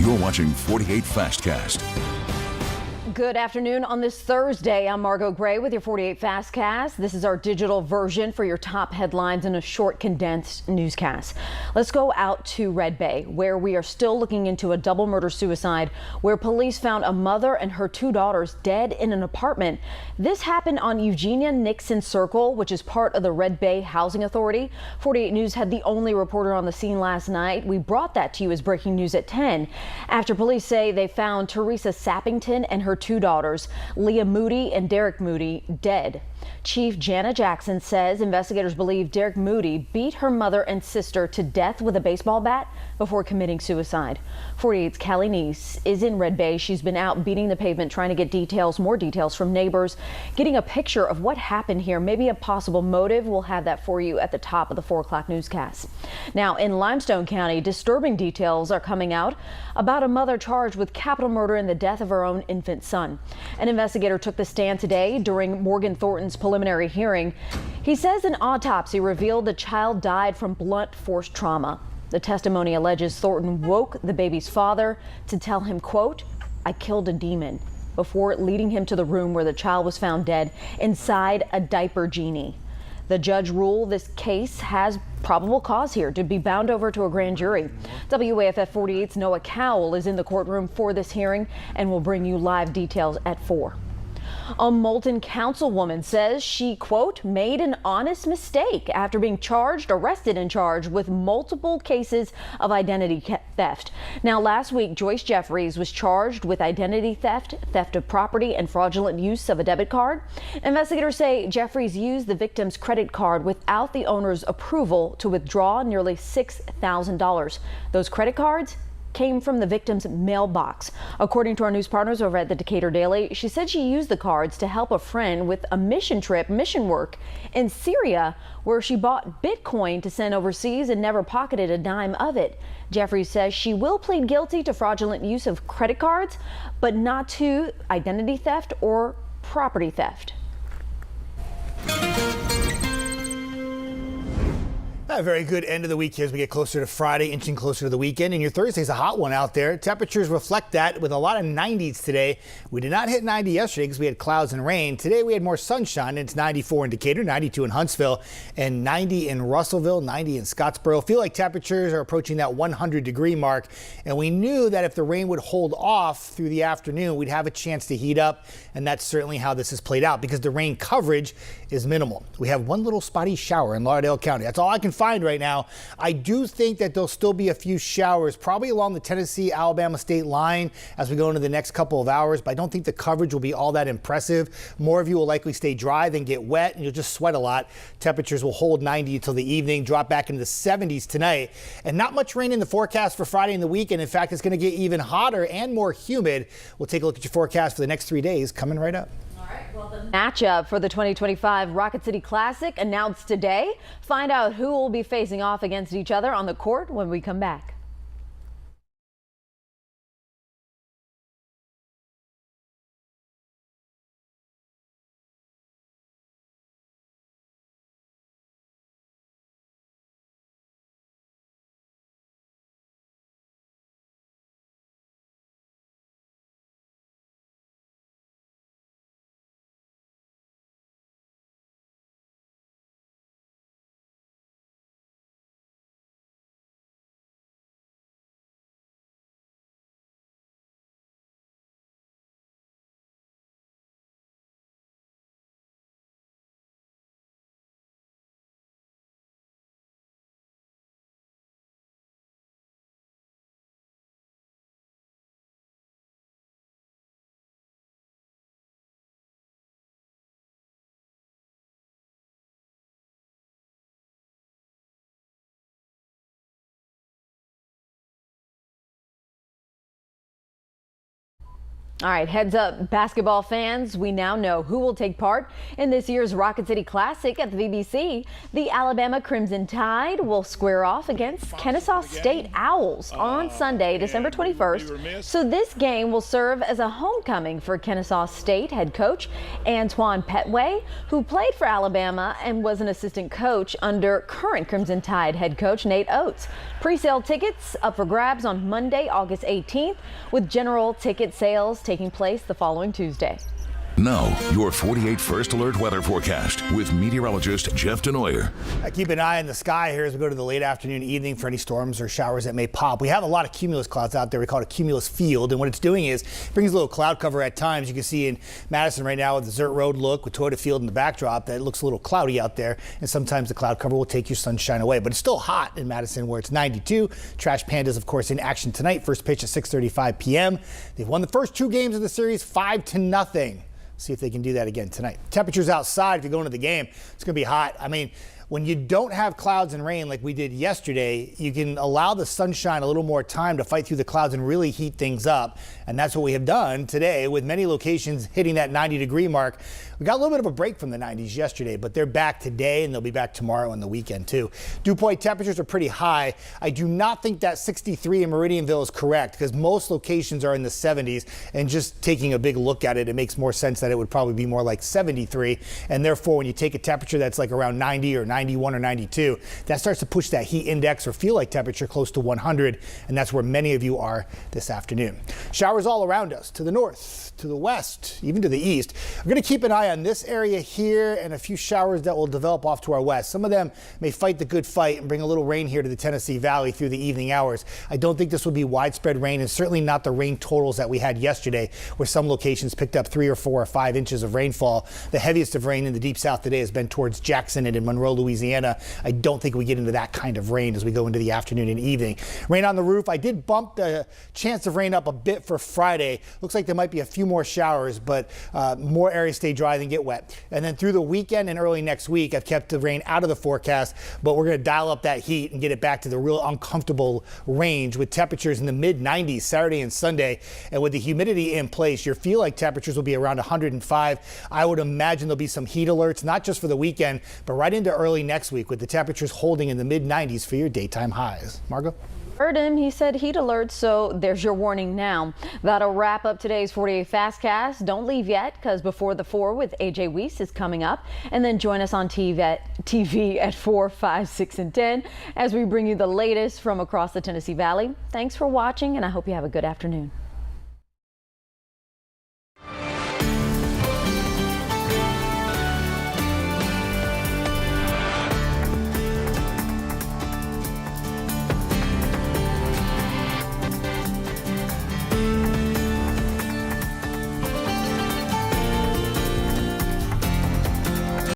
You're watching 48 Fastcast. Good afternoon on this Thursday. I'm Margot Gray with your 48 Fastcast. This is our digital version for your top headlines in a short condensed newscast. Let's go out to Red Bay, where we are still looking into a double murder suicide where police found a mother and her two daughters dead in an apartment. This happened on Eugenia Nixon Circle, which is part of the Red Bay Housing Authority. 48 News had the only reporter on the scene last night. We brought that to you as breaking news at 10 after police say they found Teresa Sappington and her two daughters, Leah Moody and Derek Moody, dead. Chief Jana Jackson says investigators believe Derek Moody beat her mother and sister to death with a baseball bat before committing suicide. 48's Kelly Neese is in Red Bay. She's been out beating the pavement trying to get more details from neighbors, getting a picture of what happened here, maybe a possible motive. We'll have that for you at the top of the 4 o'clock newscast. Now in Limestone County, disturbing details are coming out about a mother charged with capital murder in the death of her own infant son. An investigator took the stand today during Morgan Thornton's preliminary hearing. He says an autopsy revealed the child died from blunt force trauma. The testimony alleges Thornton woke the baby's father to tell him, quote, "I killed a demon," before leading him to the room where the child was found dead inside a diaper genie. The judge ruled this case has probable cause here to be bound over to a grand jury. WAFF 48's Noah Cowell is in the courtroom for this hearing and will bring you live details at 4. A Moulton councilwoman says she, quote, made an honest mistake after being arrested and charged with multiple cases of identity theft. Now, last week, Joyce Jeffries was charged with identity theft, theft of property, and fraudulent use of a debit card. Investigators say Jeffries used the victim's credit card without the owner's approval to withdraw nearly $6,000. Those credit cards came from the victim's mailbox. According to our news partners over at the Decatur Daily, she said she used the cards to help a friend with a mission work in Syria, where she bought Bitcoin to send overseas and never pocketed a dime of it. Jeffries says she will plead guilty to fraudulent use of credit cards, but not to identity theft or property theft. A very good end of the week here as we get closer to Friday, inching closer to the weekend. And your Thursday's a hot one out there. Temperatures reflect that with a lot of 90s today. We did not hit 90 yesterday because we had clouds and rain. Today we had more sunshine. It's 94 in Decatur, 92 in Huntsville, and 90 in Russellville, 90 in Scottsboro. Feel like temperatures are approaching that 100-degree mark. And we knew that if the rain would hold off through the afternoon, we'd have a chance to heat up. And that's certainly how this has played out because the rain coverage is minimal. We have one little spotty shower in Lauderdale County. That's all I can find right now. I do think that there'll still be a few showers probably along the Tennessee-Alabama state line as we go into the next couple of hours, but I don't think the coverage will be all that impressive. More of you will likely stay dry than get wet, and you'll just sweat a lot. Temperatures will hold 90 until the evening, drop back into the 70s tonight, and not much rain in the forecast for Friday and the weekend. In fact, it's going to get even hotter and more humid. We'll take a look at your forecast for the next 3 days coming right up. Well, the matchup for the 2025 Rocket City Classic announced today. Find out who will be facing off against each other on the court when we come back. All right, heads up, basketball fans. We now know who will take part in this year's Rocket City Classic at the VBC. The Alabama Crimson Tide will square off against Kennesaw State Owls on Sunday, December 21st. So this game will serve as a homecoming for Kennesaw State head coach Antoine Petway, who played for Alabama and was an assistant coach under current Crimson Tide head coach Nate Oates. Pre-sale tickets up for grabs on Monday, August 18th, with general ticket sales taking place the following Tuesday. Now, your 48 First Alert weather forecast with meteorologist Jeff Denoyer. Keep an eye on the sky here as we go to the late afternoon, evening for any storms or showers that may pop. We have a lot of cumulus clouds out there. We call it a cumulus field. And what it's doing is it brings a little cloud cover at times. You can see in Madison right now with the Desert Road look with Toyota Field in the backdrop that it looks a little cloudy out there. And sometimes the cloud cover will take your sunshine away. But it's still hot in Madison where it's 92. Trash Pandas, of course, in action tonight. First pitch at 6:35 p.m. They've won the first two games of the series 5-0. See if they can do that again tonight. Temperatures outside, if you go into the game, it's going to be hot. I mean, when you don't have clouds and rain like we did yesterday, you can allow the sunshine a little more time to fight through the clouds and really heat things up. And that's what we have done today with many locations hitting that 90-degree mark. We got a little bit of a break from the 90s yesterday, but they're back today and they'll be back tomorrow and the weekend too. Dew point temperatures are pretty high. I do not think that 63 in Meridianville is correct because most locations are in the 70s, and just taking a big look at it, it makes more sense that it would probably be more like 73. And therefore, when you take a temperature that's like around 90 or 91 or 92, that starts to push that heat index or feel like temperature close to 100. And that's where many of you are this afternoon. Showers all around us, to the north, to the west, even to the east. We're going to keep an eye on this area here and a few showers that will develop off to our west. Some of them may fight the good fight and bring a little rain here to the Tennessee Valley through the evening hours. I don't think this will be widespread rain, and certainly not the rain totals that we had yesterday, where some locations picked up 3 or 4 or 5 inches of rainfall. The heaviest of rain in the deep south today has been towards Jackson and in Monroe, Louisiana. I don't think we get into that kind of rain as we go into the afternoon and evening. Rain on the roof. I did bump the chance of rain up a bit for Friday. Looks like there might be a few more showers, but more areas stay dry than get wet. And then through the weekend and early next week, I've kept the rain out of the forecast, but we're going to dial up that heat and get it back to the real uncomfortable range with temperatures in the mid-90s Saturday and Sunday. And with the humidity in place, your feel like temperatures will be around 105. I would imagine there'll be some heat alerts, not just for the weekend, but right into early next week with the temperatures holding in the mid-90s for your daytime highs. Margo? Heard him. He said heat alert, so there's your warning now. That'll wrap up today's 48 Fastcast. Don't leave yet, because Before the 4 with AJ Weiss is coming up. And then join us on TV at 4, 5, 6, and 10 as we bring you the latest from across the Tennessee Valley. Thanks for watching, and I hope you have a good afternoon.